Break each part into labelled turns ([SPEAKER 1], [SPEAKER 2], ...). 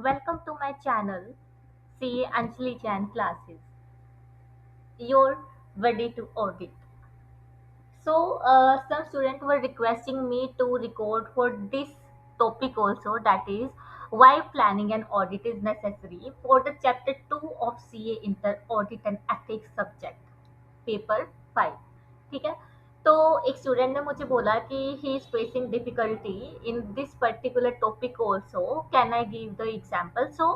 [SPEAKER 1] welcome to my channel CA Anjali Jain classes. You're ready to audit. Some students were requesting me to record for this topic also, that is why planning an audit is necessary for the chapter 2 of CA Inter Audit and Ethics subject, paper 5. ठीक है. तो एक student ने मुझे बोला कि he is facing difficulty in this particular topic also, can I give the example. So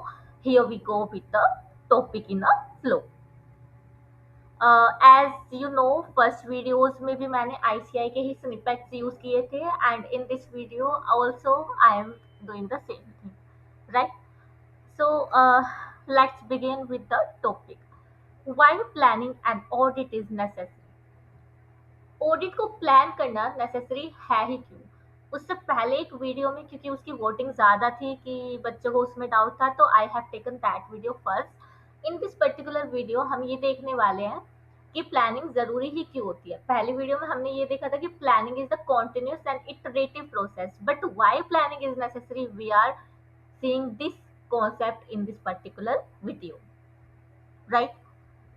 [SPEAKER 1] here we go with the topic in a flow. As you know, first videos में भी मैंने आईसीआई के ही snippets use किए थे, and in this video also I am doing the same thing, right? So let's begin with the topic. Why planning an audit is necessary? Audit को plan करना necessary है ही क्यों? उससे पहले एक वीडियो में, क्योंकि उसकी वोटिंग ज़्यादा थी कि बच्चों को उसमें डाउट था, तो I have taken that video first. In this particular video हम ये देखने वाले हैं कि प्लानिंग ज़रूरी ही क्यों होती है. पहली वीडियो में हमने ये देखा था कि planning is the continuous and iterative process, but why planning is necessary, we are seeing this concept in this particular video, right?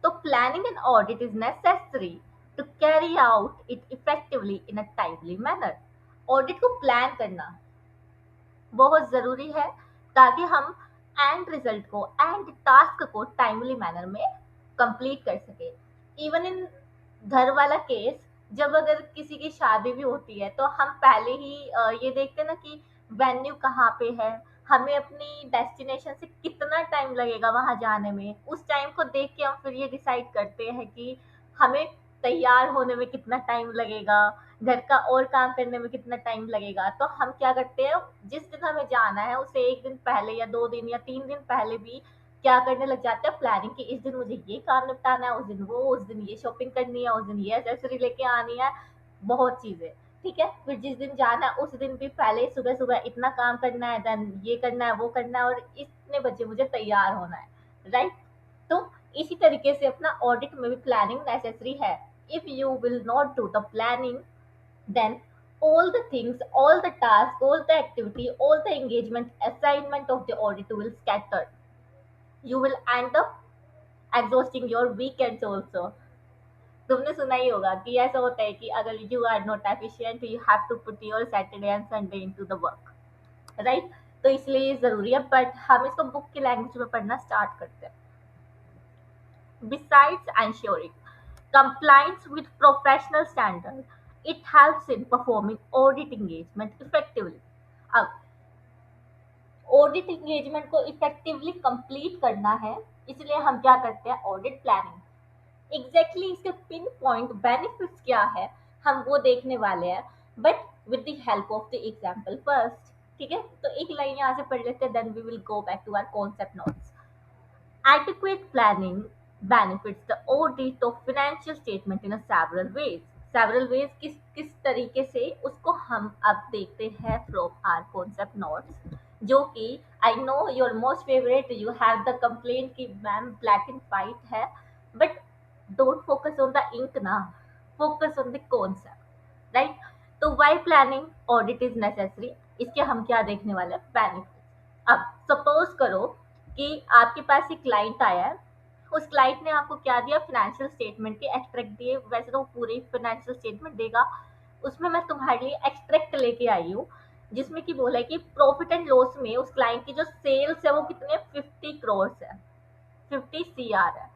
[SPEAKER 1] So planning an audit is necessary to carry out it effectively in a timely manner. Audit को plan करना बहुत ज़रूरी है ताकि हम and result को, and task को timely manner में कंप्लीट कर सके. इवन इन घर वाला केस, जब अगर किसी की शादी भी होती है तो हम पहले ही ये देखते हैं ना कि वेन्यू कहाँ पे है, हमें अपनी डेस्टिनेशन से कितना टाइम लगेगा वहां जाने में. उस टाइम को देख के हम फिर ये डिसाइड करते हैं कि हमें तैयार होने में कितना टाइम लगेगा, घर का और काम करने में कितना टाइम लगेगा. तो हम क्या करते हैं, जिस दिन हमें जाना है उससे एक दिन पहले या 2 दिन या 3 दिन पहले भी क्या करने लग जाते हैं, प्लानिंग की. इस दिन मुझे ये काम निपटाना है, उस दिन वो, उस दिन ये शॉपिंग करनी है, उस दिन ये एसेसरी लेके आनी है, बहुत चीजें. ठीक है, फिर जिस दिन जाना है उस दिन भी पहले सुबह सुबह इतना काम करना है, देन ये करना है, वो करना है, और इतने बजे मुझे तैयार होना है, राइट? तो इसी तरीके से अपना ऑडिट में भी प्लानिंग नेसेसरी है. If you will not do the planning, then all the things, all the tasks, all the activity, all the engagement, assignment of the audit will scatter. You will end up exhausting your weekends also. तुमने सुना ही होगा कि ऐसा होता है कि अगर you are not efficient, you have to put your Saturday and Sunday into the work, right? तो इसलिए ये जरूरी है, बट हम इसको बुक की लैंग्वेज में पढ़ना स्टार्ट करते हैं. Besides ensuring compliance with professional standards, it helps in performing audit engagement effectively. अब ऑडिट इंगेजमेंट को इफेक्टिवली कंप्लीट करना है, इसलिए हम क्या करते हैं, ऑडिट प्लानिंग. एग्जैक्टली इसके पिन पॉइंट बेनिफिट्स क्या है हम वो देखने वाले हैं, but with the help of the example first. ठीक है, तो एक लाइन यहाँ से पढ़ लेते हैं, then we will go back to our concept notes. Adequate planning benefits the audit of financial statement in a several ways. Several ways किस किस तरीके से, उसको हम अब देखते हैं from our concept notes, जो कि I know your most favorite, you have the complaint कि मैम black and white है, but don't focus on the ink ना, focus on the concept, right? तो why planning audit is necessary, इसके हम क्या देखने वाले हैं, benefits. अब सपोज करो कि आपके पास एक क्लाइंट आया है, उस क्लाइंट ने आपको क्या दिया, फाइनेंशियल स्टेटमेंट के एक्सट्रैक्ट दिए. वैसे तो पूरे फाइनेंशियल स्टेटमेंट देगा, उसमें मैं तुम्हारे लिए एक्सट्रैक्ट लेके आई हूँ जिसमें कि बोला है कि प्रॉफिट एंड लॉस में उस क्लाइंट की जो सेल्स है वो कितने, 50 crores है, 50 CR है.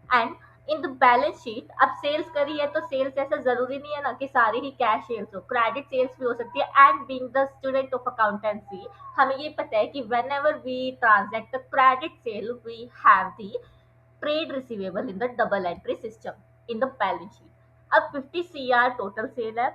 [SPEAKER 1] And in the balance sheet, अब सेल्स करी है तो सेल्स ऐसा जरूरी नहीं है ना कि सारी ही कैश सेल्स हो, क्रेडिट सेल्स भी हो सकती है. And being the student of accountancy, हमें ये पता है कि whenever we transact the credit sale, we have the trade receivable in the double entry system in the balance sheet. अब 50 CR टोटल सेल है,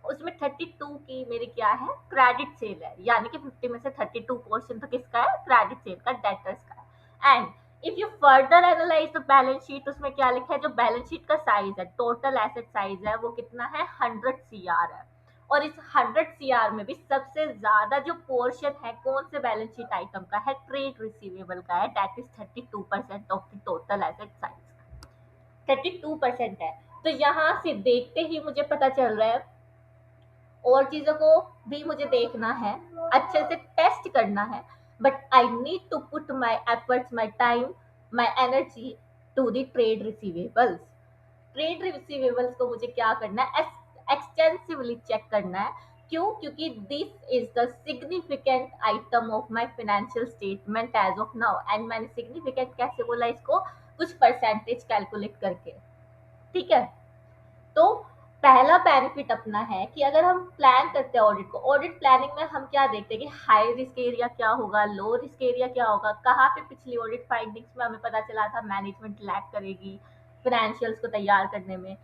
[SPEAKER 1] उसमें 32 की मेरी क्या है, क्रेडिट सेल है, यानी कि 50 में से 32% तो किसका है, क्रेडिट सेल का, डेटर्स का है. And if you further analyse the balance sheet, उसमें क्या लिखा है, जो बैलेंस शीट का साइज है, टोटल एसेट साइज है, वो कितना है, 100 CR है. और इस 100 CR में भी सबसे ज्यादा जो पोर्शन है कौन से बैलेंस शीट आइटम का है, ट्रेड रिसीवेबल का है, that is 32% of the total asset size, 32% है. तो यहाँ से देखते ही मुझे पता चल रहा है, और चीजों को भी मुझे देखना है, अच्छे से टेस्ट करना है. but I need to put my efforts, my time, my energy to the trade receivables. Trade receivables को मुझे क्या करना है, एक्सटेंसिवली चेक करना है। क्यों? क्योंकि this is the significant item of my financial statement as of now. And मैंने सिग्निफिकेंट कैसे बोला इसको? कुछ परसेंटेज कैलकुलेट करके। ठीक है। तो पहला बेनिफिट अपना है कि अगर हम प्लान करते हैं ऑडिट को, ऑडिट प्लानिंग में हम क्या देखते हैं कि हाई रिस्क एरिया क्या होगा, लो रिस्क एरिया क्या होगा, कहाँ पे पिछली ऑडिट फाइंडिंग्स में हमें पता चला था मैनेजमेंट लैग करेगी फाइनेंशियल्स को तैयार करने में।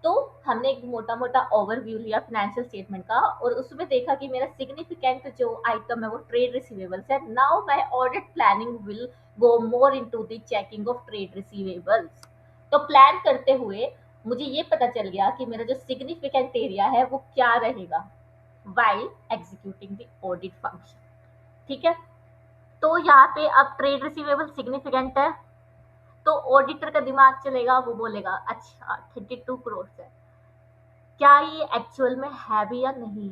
[SPEAKER 1] तो हमने एक मोटा मोटा ओवरव्यू लिया फाइनेंशियल स्टेटमेंट का और उसमें देखा कि मेरा सिग्निफिकेंट जो आइटम है वो ट्रेड रिसीवेबल्स है। Now my audit planning will go more into the checking of trade receivables. तो प्लान करते हुए मुझे ये पता चल गया कि मेरा जो सिग्निफिकेंट एरिया है वो क्या रहेगा while executing the audit function. ठीक है। तो यहाँ पे अब ट्रेड रिसीवेबल सिग्निफिकेंट है, तो ऑडिटर का दिमाग चलेगा, वो बोलेगा अच्छा 32 करोड़ है, क्या ये एक्चुअल में है भी या नहीं,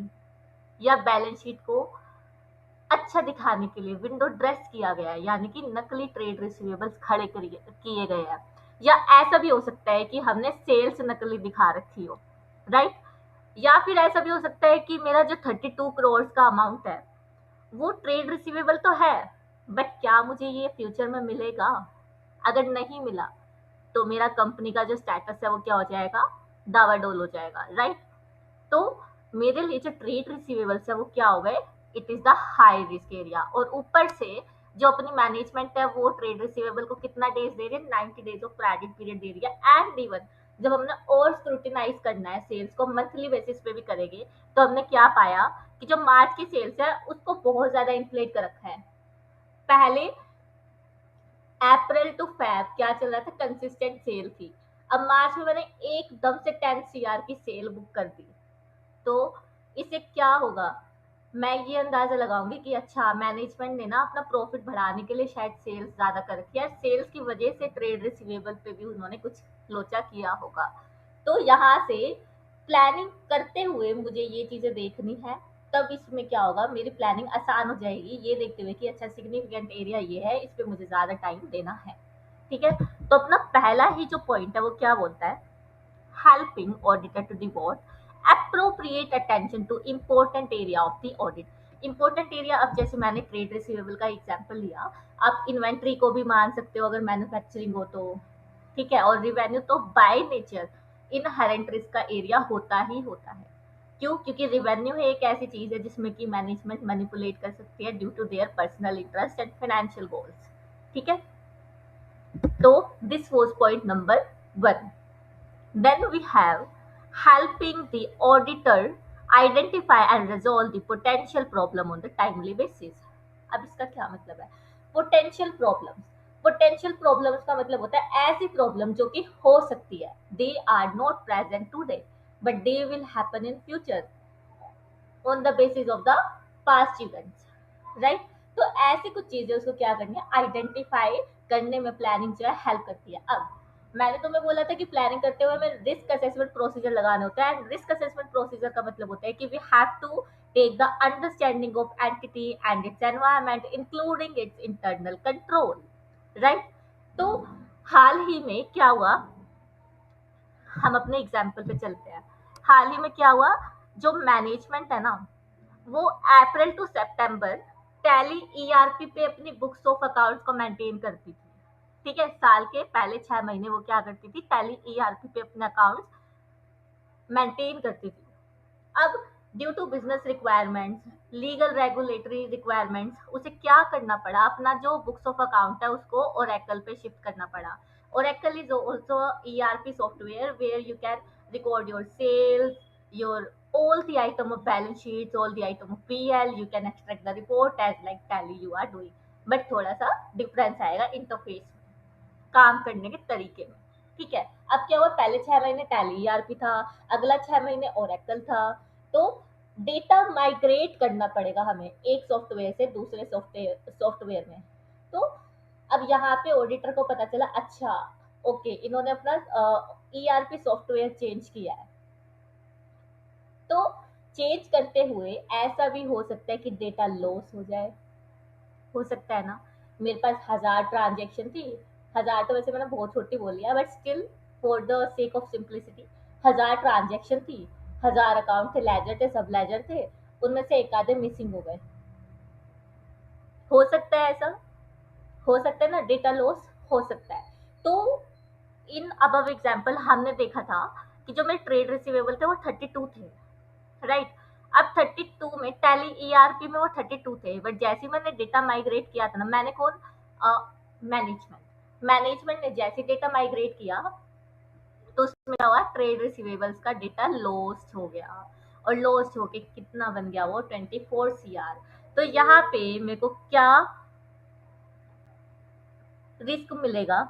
[SPEAKER 1] या बैलेंस शीट को अच्छा दिखाने के लिए विंडो ड्रेस किया गया है, यानी कि नकली ट्रेड रिसीवेबल्स खड़े किए गए हैं। या ऐसा भी हो सकता है कि हमने सेल्स नकली दिखा रखी हो, राइट। या फिर ऐसा भी हो सकता है कि मेरा जो 32 करोड़ का अमाउंट है वो ट्रेड रिसीवेबल तो है, बट क्या मुझे ये फ्यूचर में मिलेगा? अगर नहीं मिला तो मेरा कंपनी का जो स्टेटस है वो क्या हो जाएगा? डावाडोल हो जाएगा, राइट। तो मेरे लिए जो ट्रेड रिसीवेबल्स है वो क्या हो गए? It is the high risk area. और ऊपर से जो अपनी मैनेजमेंट है वो ट्रेड रिसीवेबल को कितना डेज दे रही है? 90 डेज ऑफ क्रेडिट पीरियड दे रही है। एंड इवन जब हमने और स्क्रूटिनाइज करना है सेल्स को, मंथली बेसिस पे भी करेंगे, तो हमने क्या पाया कि जो मार्च की सेल्स है उसको बहुत ज्यादा इन्फ्लेट कर रखा है। पहले अप्रैल टू फैब क्या चल रहा था? कंसिस्टेंट सेल थी। अब मार्च में मैंने एकदम से 10 CR की सेल बुक कर दी, तो इससे क्या होगा? मैं ये अंदाजा लगाऊंगी कि अच्छा मैनेजमेंट ने ना अपना प्रॉफिट बढ़ाने के लिए शायद सेल्स ज्यादा कर रखी है, सेल्स की वजह से ट्रेड रिसीवेबल पे भी उन्होंने कुछ लोचा किया होगा। तो यहाँ से प्लानिंग करते हुए मुझे ये चीजें देखनी है, तब इसमें क्या होगा, मेरी प्लानिंग आसान हो जाएगी ये देखते हुए कि अच्छा सिग्निफिकेंट एरिया ये है, इस पे मुझे ज्यादा टाइम देना है। ठीक है। तो अपना पहला ही जो पॉइंट है वो क्या बोलता है? helping auditor to devote appropriate attention to important area of the audit। important area, अब जैसे मैंने ट्रेड रिसीवेबल का एग्जांपल लिया, आप इन्वेंट्री को भी मान सकते हो अगर मैन्युफैक्चरिंग हो तो। ठीक है। और रिवेन्यू तो बाय नेचर इनहेरेंट रिस्क का एरिया होता ही होता है। क्यों? क्योंकि रिवेन्यू है एक ऐसी चीज है जिसमें कि मैनेजमेंट मैनिपुलेट कर सकती है due to their personal interest and financial goals. ठीक है। तो this was point number 1। Then we have helping the auditor identify and resolve the potential problem on the timely basis। अब इसका क्या मतलब है? पोटेंशियल प्रॉब्लम्स, पोटेंशियल प्रॉब्लम्स का मतलब होता है ऐसी प्रॉब्लम जो कि हो सकती है, they are not present today but they will happen in future on the basis of the past events, right. तो ऐसी कुछ चीजें उसको क्या करनी है? आइडेंटिफाई करने में प्लानिंग जो है हेल्प करती है। अब मैंने तुम्हें बोला था कि प्लानिंग करते हुए हमें रिस्क असेसमेंट प्रोसीजर लगाना होता है। एंड रिस्क असेसमेंट प्रोसीजर का मतलब होता है कि we have to take the understanding of entity and its environment including its internal control, right. तो हाल ही में क्या हुआ, हम अपने एग्जाम्पल पे चलते हैं। हाल ही में क्या हुआ, जो मैनेजमेंट है ना वो अप्रैल टू सितंबर टैली ईआरपी पे अपनी बुक्स ऑफ अकाउंट्स को मेंटेन करती थी। ठीक है। साल के पहले 6 महीने वो क्या करती थी? टैली ईआरपी पे अपने अकाउंट्स मेंटेन करती थी। अब due to business requirements, legal regulatory requirements, उसे क्या करना पड़ा? अपना जो बुक्स ऑफ अकाउंट है उसको ओरेकल पे शिफ्ट करना पड़ा। Oracle is also ERP software where you can record your sales, your all the item of balance sheets, all the item of PL, you can extract the report as like tally you are doing। But थोड़ा सा difference आएगा interface में, काम करने के तरीके में। ठीक है। अब क्या हुआ, पहले 6 महीने टैली ईआरपी था, अगला 6 महीने ओरेकल था। तो डेटा माइग्रेट करना पड़ेगा हमें एक सॉफ्टवेयर से दूसरे सॉफ्टवेयर में। तो अब यहाँ पे ऑडिटर को पता चला अच्छा ओके इन्होंने अपना ईआरपी सॉफ्टवेयर चेंज किया है। तो चेंज करते हुए ऐसा भी हो सकता है कि डेटा लॉस हो जाए, हो सकता है ना। मेरे पास 1000 ट्रांजेक्शन थी, 1000 तो वैसे मैंने बहुत छोटी बोल लिया, but still for the sake of simplicity 1000 transaction थी, 1000 अकाउंट थे, लेजर थे, सब लेजर थे, उनमें से एक आधे मिसिंग हो गए। हो सकता है ऐसा, हो सकता है ना, डेटा लॉस हो सकता है। तो इन अबव एग्जाम्पल हमने देखा था कि जो मेरे ट्रेड रिसीवेबल थे वो 32 थे, राइट। अब 32 में टैली ईआरपी में वो 32 थे, बट जैसे ही मैंने डेटा माइग्रेट किया था ना, मैंने कौन, मैनेजमेंट मैनेजमेंट ने जैसे डेटा माइग्रेट किया, तो उसमें क्या हुआ, ट्रेड रिसीवेबल्स का डेटा लॉस्ट हो गया, और लॉस्ट होके कितना बन गया वो 24 CR। तो यहाँ पे मेरे को क्या रिस्क मिलेगा,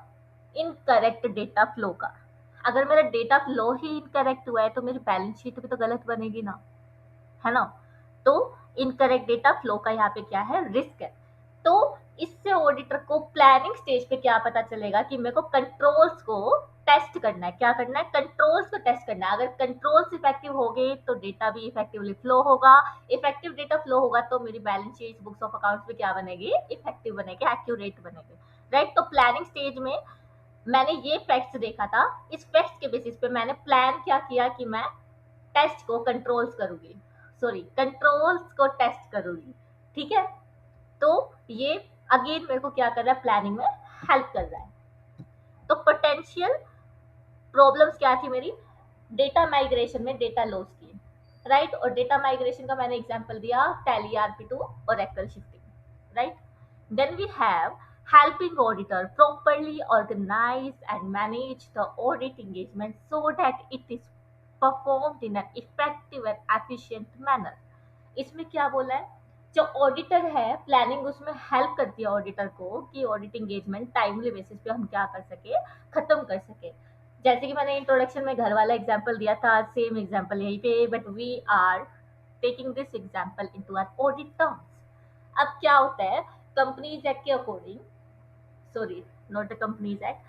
[SPEAKER 1] इनकरेक्ट डेटा फ्लो का। अगर मेरा डेटा फ्लो ही इनकरेक्ट हुआ है तो मेरी बैलेंस शीट भी तो गलत बनेगी ना, है ना। तो इनकरेक्ट डेटा फ्लो का यहाँ पे क्या है, रिस्क है। तो इससे ऑडिटर को प्लानिंग स्टेज पे क्या पता चलेगा कि मेरे को कंट्रोल्स को टेस्ट करना है, क्या करना है, कंट्रोल्स को टेस्ट करना है। अगर कंट्रोल्स इफेक्टिव हो गए तो डेटा भी इफेक्टिवली फ्लो होगा, इफेक्टिव डेटा फ्लो होगा तो मेरी balance sheet, books of accounts भी क्या बनेगी, इफेक्टिव बनेगी, एक्यूरेट बनेगी, राइट। तो प्लानिंग स्टेज में मैंने ये फैक्ट्स देखा था, इस फैक्ट्स के बेसिस पे मैंने प्लान क्या किया कि मैं टेस्ट को कंट्रोल्स करूंगी, सॉरी कंट्रोल्स को टेस्ट करूंगी, ठीक है। तो ये अगेन मेरे को क्या कर रहा है, प्लानिंग में हेल्प कर रहा है। तो पोटेंशियल प्रॉब्लम्स क्या थी मेरी, डेटा माइग्रेशन में डेटा लॉस की, राइट। और डेटा माइग्रेशन का मैंने एग्जांपल दिया टैली आरपी टू और Excel shifting, right. Then we have helping auditor properly organize and manage the audit engagement so that it is performed in an effective and efficient manner। इसमें क्या बोला है, जो auditor है planning उसमें help करती है ऑडिटर को कि ऑडिट एंगेजमेंट टाइमली बेसिस पे हम क्या कर सके, खत्म कर सके। जैसे कि मैंने इंट्रोडक्शन में घर वाला एग्जांपल दिया था, सेम एग्जांपल यहीं पे, but we are taking this example into our audit terms. अब क्या होता है, कंपनीज एक्ट के अकॉर्डिंग, sorry not the companies act,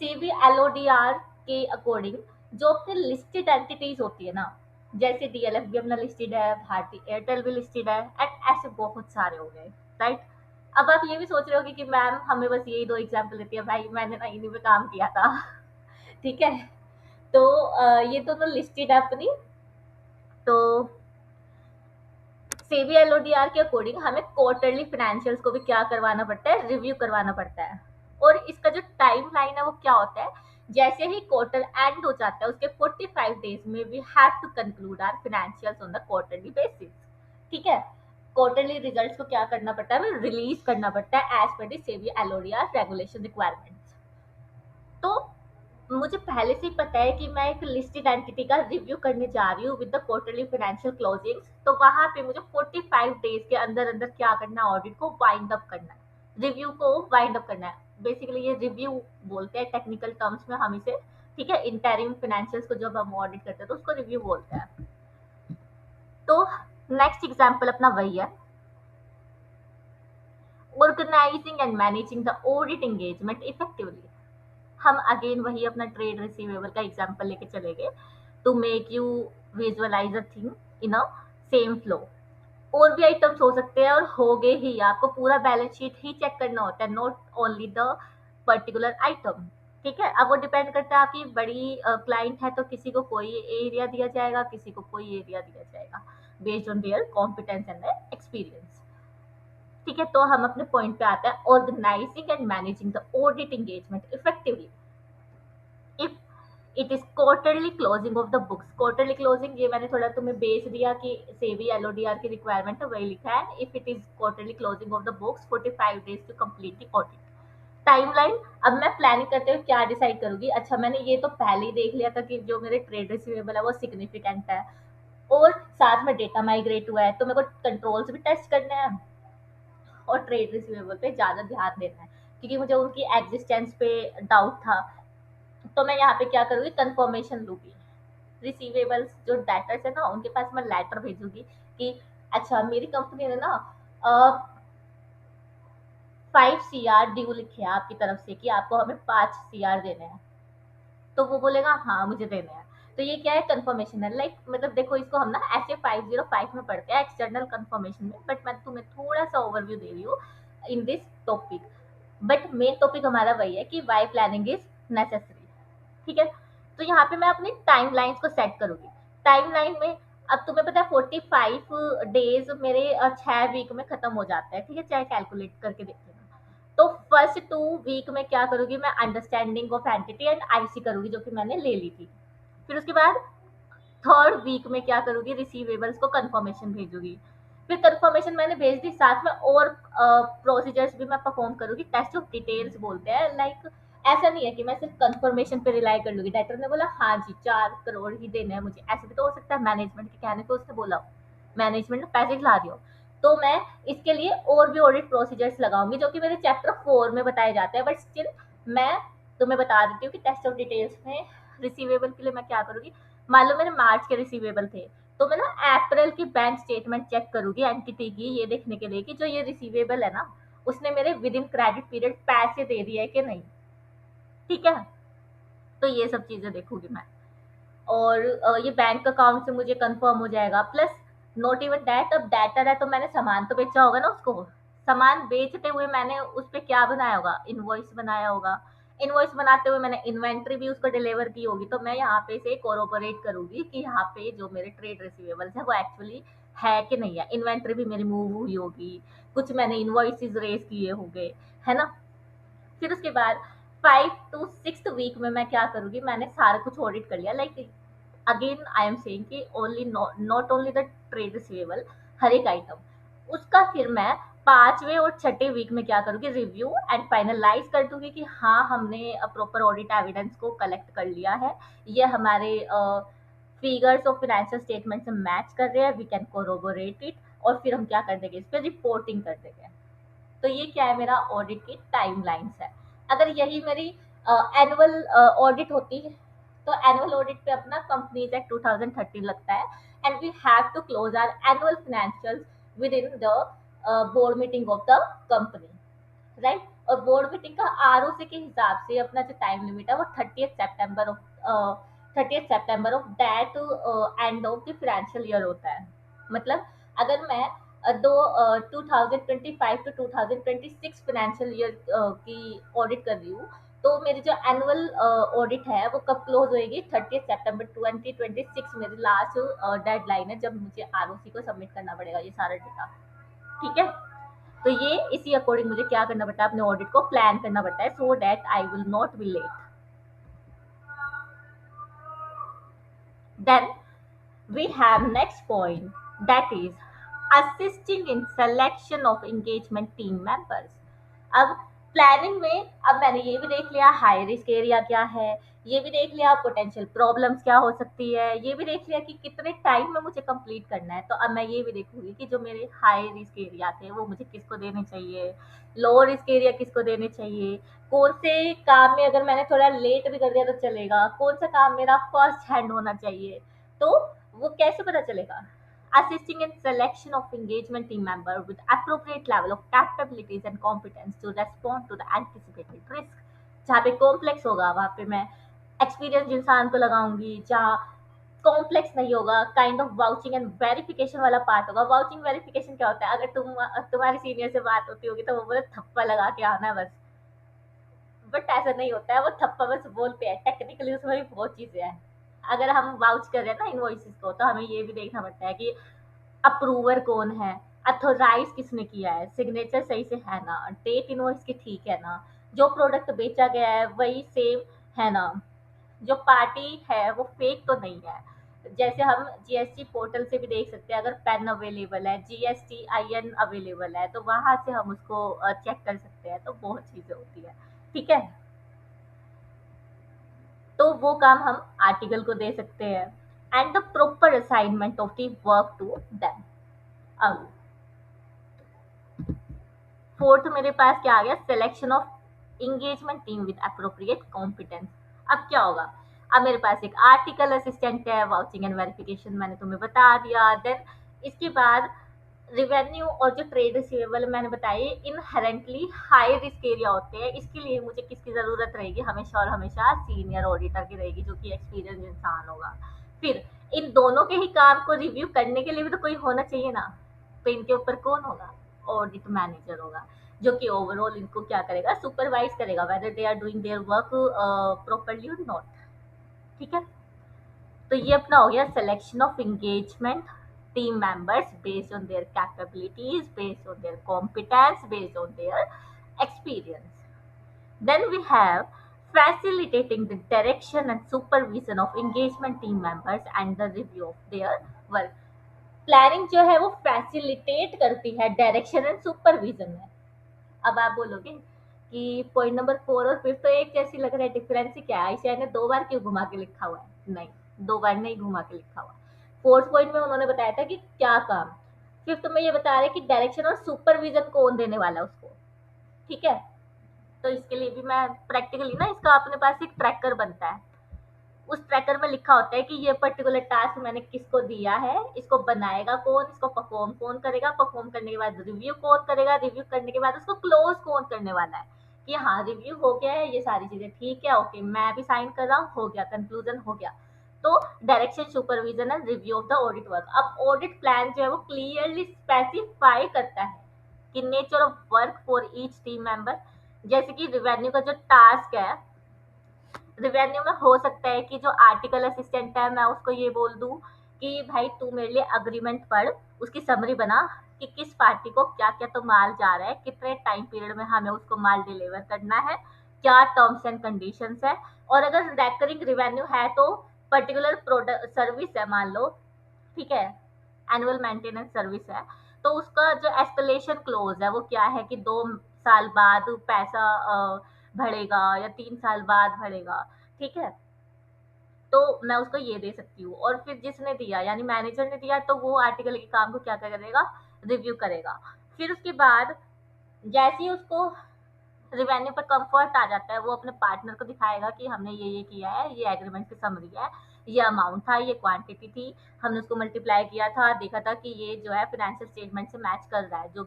[SPEAKER 1] SEBI LODR के अकॉर्डिंग जो अपने लिस्टेड एंटिटीज होती है ना, जैसे डीएलएफ भी अपना लिस्टेड है, भारती एयरटेल भी लिस्टेड है, एंड ऐसे बहुत सारे हो गए, राइट। अब आप ये भी सोच रहे होगे कि मैम हमें बस यही दो एग्जाम्पल देती है, भाई मैंने ना इन्हीं पे काम किया था ठीक है। तो ये दोनों लिस्टेड है अपनी। तो सेबी एलओडीआर के अकॉर्डिंग हमें क्वार्टरली फाइनेंशियल्स को भी क्या करवाना पड़ता है, रिव्यू करवाना पड़ता है। और इसका जो टाइम लाइन है वो क्या होता है, जैसे ही क्वार्टर एंड हो जाता है उसके 45 डेज में we have to conclude our financials on the quarterly basis, ठीक है। क्वार्टरली रिजल्ट्स को क्या करना पड़ता है, रिलीज करना पड़ता है एज पर दी सेबी एलओडीआर रेगुलेशन रिक्वायरमेंट्स। तो मुझे पहले से ही पता है कि मैं एक लिस्टेड एंटिटी का रिव्यू करने जा रही हूँ with the quarterly financial closings, तो वहां पे मुझे 45 डेज के अंदर अंदर क्या करना है, ऑडिट को वाइंड अप करना है, रिव्यू को वाइंड अप करना है। बेसिकली ये रिव्यू बोलते हैं टेक्निकल टर्म्स में हम इसे, ठीक है। इंटरिम फाइनेंशियल्स को जब हम ऑडिट करते हैं तो उसको रिव्यू बोलते हैं। तो नेक्स्ट एग्जाम्पल अपना वही है, organising and managing the audit engagement effectively. हम अगेन वही अपना ट्रेड रिसीवेबल का एग्जांपल लेके चलेंगे to make you visualise a thing in a same flow. और भी आइटम्स हो सकते हैं और हो गए ही, आपको पूरा बैलेंस शीट ही चेक करना होता है, not only the particular item, ठीक है। अब वो डिपेंड करता है, आपकी बड़ी क्लाइंट है तो किसी को कोई एरिया दिया जाएगा, किसी को कोई एरिया दिया जाएगा, based on their competence and experience, ठीक है। तो हम अपने पॉइंट पे आते हैं, organising and managing the audit engagement effectively if it is quarterly closing of the books. Quarterly closing ये मैंने थोड़ा तुम्हें बेस दिया कि सेबी एलओडीआर की रिक्वायरमेंट है, वही लिखा है, if it is quarterly closing of the books 45 days to complete the audit. Timeline, अब मैं प्लानिंग करते हुए क्या डिसाइड करूंगी, अच्छा मैंने ये तो पहले ही देख लिया था कि जो मेरे ट्रेड रिसीवेबल है वो सिग्निफिकेंट है, और साथ में डेटा माइग्रेट हुआ है, तो मेरे को कंट्रोल्स भी टेस्ट करने हैं और ट्रेड रिसीवेबल पे ज़्यादा ध्यान देना है, क्योंकि मुझे उनकी एग्जिस्टेंस पे डाउट था। तो मैं यहाँ पे क्या करूँगी, कंफर्मेशन लूँगी। रिसीवेबल्स जो डेटर्स है ना, उनके पास मैं लेटर भेजूँगी कि अच्छा मेरी कंपनी ने ना 5 CR ड्यू लिखे हैं आपकी तरफ से कि आपको हमें 5 CR देने हैं। तो वो बोलेगा हाँ मुझे देने हैं। तो ये क्या है, कंफर्मेशन है। लाइक मतलब देखो, इसको हम ना ऐसे 505 में पढ़ते हैं एक्सटर्नल कंफर्मेशन में, बट मैं तुम्हें थोड़ा सा ओवरव्यू दे रही हूँ। In this topic, but main topic हमारा वही है कि वाई प्लानिंग इज नेसेसरी। ठीक है, तो यहाँ पे मैं अपनी टाइम लाइन्स को सेट करूंगी। टाइम लाइन में अब तुम्हें पता है 45 डेज मेरे 6 वीक में खत्म हो जाता है। ठीक है, चाहे कैलकुलेट करके देख लेना। तो फर्स्ट 2 वीक में क्या करूंगी, मैं understanding of entity and IC करूंगी, जो कि मैंने ले ली थी। फिर उसके बाद थर्ड वीक में क्या करूंगी, रिसीवेबल्स को कंफर्मेशन भेजूंगी। फिर कंफर्मेशन मैंने भेज दी, साथ में और प्रोसीजर्स भी मैं परफॉर्म करूंगी। टेस्ट ऑफ डिटेल्स बोलते हैं, लाइक ऐसा नहीं है कि मैं सिर्फ कंफर्मेशन पे रिलाई कर लूंगी। डायरेक्टर ने बोला हाँ जी 4 करोड़ ही देने हैं मुझे, ऐसे भी तो हो सकता है मैनेजमेंट के कहने पे उसने बोला, मैनेजमेंट ने पैसे खिला दियो। तो मैं इसके लिए और भी ऑडिट प्रोसीजर्स लगाऊंगी, जो कि मेरे चैप्टर 4 में बताए जाते हैं, बट स्टिल मैं तुम्हें बता देती हूँ कि टेस्ट ऑफ डिटेल्स में रिसीवेबल के लिए मैं क्या करूंगी। मान लो मेरे मार्च के रिसीवेबल थे, तो मैं ना अप्रैल की बैंक स्टेटमेंट चेक करूंगी एंटिटी की, ये देखने के लिए कि जो ये रिसीवेबल है ना, उसने मेरे विद इन क्रेडिट पीरियड पैसे दे दिए कि नहीं। ठीक है, तो ये सब चीजें देखूंगी मैं। और ये बैंक अकाउंट से मुझे कंफर्म हो जाएगा। प्लस नॉट इवन दैट, अब डेटर है तो मैंने सामान तो बेचा होगा ना उसको। सामान बेचते हुए मैंने उस पर क्या बनाया होगा, इनवॉइस बनाया होगा। इनवॉइस बनाते हुए मैंने इन्वेंट्री भी उसको डिलीवर की होगी। तो मैं यहाँ पे से कोरोबोरेट करूंगी कि यहाँ पे जो मेरे ट्रेड रिसीवेबल्स है वो एक्चुअली है कि नहीं है। इन्वेंट्री भी मेरी मूव हुई होगी, कुछ मैंने इनवॉइसेस रेज किए होंगे, है ना। फिर उसके बाद 5 to 6 वीक में मैं क्या करूंगी, मैंने सारा कुछ ऑडिट कर लिया। Like again I am saying कि only not only the trade receivable, हर एक आइटम उसका। फिर मैं 5वें और 6ठे वीक में क्या करूंगी, रिव्यू एंड फाइनलाइज कर दूंगी कि हाँ हमने प्रॉपर ऑडिट एविडेंस को कलेक्ट कर लिया है, ये हमारे फिगर्स और फाइनेंशियल स्टेटमेंट से मैच कर रहे हैं, वी कैन कोरोबोरेट इट। और फिर हम क्या कर देंगे, इस पर रिपोर्टिंग कर देंगे। तो ये क्या है, मेरा ऑडिट की टाइमलाइंस है। अगर यही मेरी एनुअल ऑडिट होती है, तो एनुअल ऑडिट पे अपना कंपनीज एक्ट 2013 लगता है, and we have to close our annual financials within the board meeting of the company, right. और बोर्ड मीटिंग का आरओसी के हिसाब से अपना जो टाइम लिमिट है वो 30th September of that end of the financial year होता है। मतलब अगर मैं 2025 to 2026 फाइनेंशियल ईयर की ऑडिट कर रही हूँ, तो मेरी जो एनुअल ऑडिट है वो कब क्लोज होएगी, 30th सितंबर 2026 मेरी लास्ट डेडलाइन है, जब मुझे आरओसी को सबमिट करना पड़ेगा ये सारा डेटा। ठीक है, तो ये इसी अकॉर्डिंग मुझे क्या करना पड़ता है, अपने ऑडिट को प्लान करना पड़ता है, so that I will not be late. Then we have next point, that is assisting in selection of engagement team members। अब प्लानिंग में अब मैंने ये भी देख लिया हाई रिस्क एरिया क्या है, ये भी देख लिया पोटेंशियल प्रॉब्लम्स क्या हो सकती है, ये भी देख लिया कि कितने टाइम में मुझे कंप्लीट करना है। तो अब मैं ये भी देखूंगी कि जो मेरे हाई रिस्क एरिया थे वो मुझे किसको देने चाहिए, लो रिस्क एरिया किसको देने चाहिए, कौन से काम में अगर मैंने थोड़ा लेट भी कर दिया तो चलेगा, कौन सा काम मेरा फर्स्ट हैंड होना चाहिए। तो वो कैसे पता चलेगा, assisting in selection of engagement team member with appropriate level of capabilities and competence to respond to the anticipated risk। जहाँ पे कॉम्प्लेक्स होगा वहाँ पे मैं एक्सपीरियंस इंसान को लगाऊंगी, जहाँ कॉम्प्लेक्स नहीं होगा kind of vouching and verification वाला पार्ट होगा। वाउचिंग वेरिफिकेशन क्या होता है, अगर तुम्हारी सीनियर से बात होती होगी तो वो बोले थप्पा लगा के आना है बस, बट ऐसा नहीं होता है, वो थप्पा बस बोलते हैं, टेक्निकली उसमें भी बहुत चीजें हैं। अगर हम वाउच कर रहे हैं ना इनवॉइसेस को, तो हमें ये भी देखना पड़ता है कि अप्रूवर कौन है, अथोराइज किसने किया है, सिग्नेचर सही से है ना, डेट इनवॉइस की ठीक है ना, जो प्रोडक्ट बेचा गया है वही सेम है ना, जो पार्टी है वो फेक तो नहीं है। जैसे हम जीएसटी पोर्टल से भी देख सकते हैं, अगर पेन अवेलेबल है, जीएसटी आईएन अवेलेबल है, तो वहां से हम उसको चेक कर सकते हैं। तो बहुत चीजें होती है। ठीक है, तो वो काम हम आर्टिकल को दे सकते हैं। And the proper assignment of the work to them. अब फोर्थ मेरे पास क्या आ गया, selection of engagement team with appropriate competence. अब क्या होगा, अब मेरे पास एक आर्टिकल असिस्टेंट है, वाउचिंग एंड वेरिफिकेशन मैंने तुम्हें बता दिया। देन इसके बाद रिवेन्यू और जो ट्रेड रिसीवेबल मैंने बताई इनहेरेंटली हाई रिस्क एरिया होते हैं, इसके लिए मुझे किसकी जरूरत रहेगी, हमेशा और हमेशा सीनियर ऑडिटर की रहेगी, जो कि एक्सपीरियंस इंसान होगा। फिर इन दोनों के ही काम को रिव्यू करने के लिए भी तो कोई होना चाहिए ना, तो इनके ऊपर कौन होगा, ऑडिट मैनेजर होगा। जो कि ओवरऑल इनको क्या करेगा, सुपरवाइज करेगा whether they are doing their work properly और नॉट। ठीक है। तो ये अपना हो गया selection of engagement team members based on their capabilities, based on their competence, based on their experience. Then we have facilitating the direction and supervision of engagement team members and the review of their work. Planning जो है वो facilitate करती है direction and supervision में। अब आप बोलोगे कि पॉइंट नंबर 4 और 5 तो एक जैसी लग रहा है, डिफरेंस ही क्या है, आयशा ने 2 बार क्यों घुमा के लिखा हुआ है? नहीं, 2 बार नहीं घुमा के लिखा हुआ। फोर्थ पॉइंट में उन्होंने बताया था कि क्या काम, फिफ्थ में ये बता रहे कि डायरेक्शन और सुपरविजन कौन देने वाला है उसको। ठीक है। तो इसके लिए भी मैं प्रैक्टिकली ना, इसका अपने पास एक ट्रैकर बनता है, उस ट्रैकर में लिखा होता है कि ये पर्टिकुलर टास्क मैंने किसको दिया है, इसको बनाएगा कौन, इसको परफॉर्म कौन करेगा, परफॉर्म करने के बाद रिव्यू कौन करेगा, रिव्यू करने के बाद उसको क्लोज कौन करने वाला है कि हाँ रिव्यू हो गया है, ये सारी चीजें ठीक है, ओके मैं भी साइन कर रहा हूँ, हो गया, कंक्लूजन हो गया। तो direction, supervision and review of the audit work. अब ऑडिट प्लान जो है वो क्लियरली स्पेसिफाई करता है कि nature of work for each team member. जैसे कि रिवेन्यू का जो टास्क है, रिवेन्यू में हो सकता है कि जो आर्टिकल असिस्टेंट है मैं उसको ये बोल दूं कि भाई तू मेरे लिए अग्रीमेंट पढ़, उसकी समरी बना कि किस पार्टी को क्या क्या तो माल जा रहा है, कितने टाइम पीरियड में हमें उसको माल डिलीवर करना है, क्या टर्म्स एंड कंडीशंस है। और अगर रेकरिंग रिवेन्यू है तो पर्टिकुलर प्रोडक्ट सर्विस है मान लो, ठीक है, एनुअल मेंटेनेंस सर्विस है, तो उसका जो एस्केलेशन क्लोज है वो क्या है कि 2 साल बाद पैसा बढ़ेगा या 3 साल बाद बढ़ेगा। ठीक है। तो मैं उसको ये दे सकती हूँ, और फिर जिसने दिया यानी मैनेजर ने दिया तो वो आर्टिकल के काम को क्या करेगा, रिव्यू करेगा। फिर उसके बाद जैसे ही उसको रिवेन्यू पर कंफर्ट आ जाता है, वो अपने पार्टनर को दिखाएगा कि हमने ये किया है, ये एग्रीमेंट की समरी है, ये अमाउंट था, ये क्वांटिटी थी, हमने उसको मल्टीप्लाई किया था, देखा था कि ये जो है फाइनेंशियल स्टेटमेंट से मैच कर रहा है, जो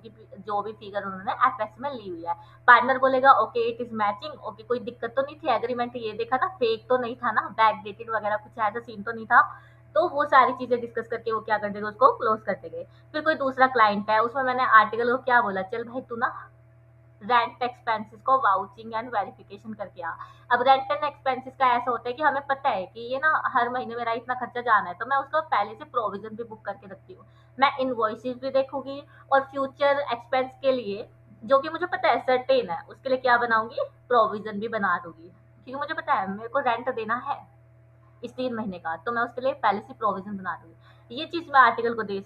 [SPEAKER 1] भी फिगर उन्होंने एफएस में ली हुई है। पार्टनर बोलेगा okay it is matching, okay कोई दिक्कत तो नहीं थी, एग्रीमेंट ये देखा ना, फेक तो नहीं था ना, बैक डेटेड वगैरह कुछ ऐसा सीन तो नहीं था। तो वो सारी चीजें डिस्कस करके वो क्या कर देगा, उसको क्लोज कर देंगे। फिर कोई दूसरा क्लाइंट है, उसमें मैंने आर्टिकल को क्या बोला, चल भाई तू ना रेंट एक्सपेंसेस को वाउचिंग एंड वेरिफिकेशन करके आ। अब रेंट एंड एक्सपेंसेस का ऐसा होता है कि हमें पता है कि ये ना हर महीने मेरा इतना खर्चा जाना है, तो मैं उसका पहले से प्रोविजन भी बुक करके रखती हूँ। मैं इनवॉइसेस भी देखूंगी और फ्यूचर एक्सपेंस के लिए जो कि मुझे पता है सर्टेन है, उसके लिए क्या बनाऊंगी, प्रोविजन भी बना दूंगी। क्योंकि मुझे पता है मेरे को रेंट देना है इस 3 महीने का, तो मैं उसके लिए पहले से प्रोविजन बना दूंगी। ये चीज मैं आर्टिकल को दे सकती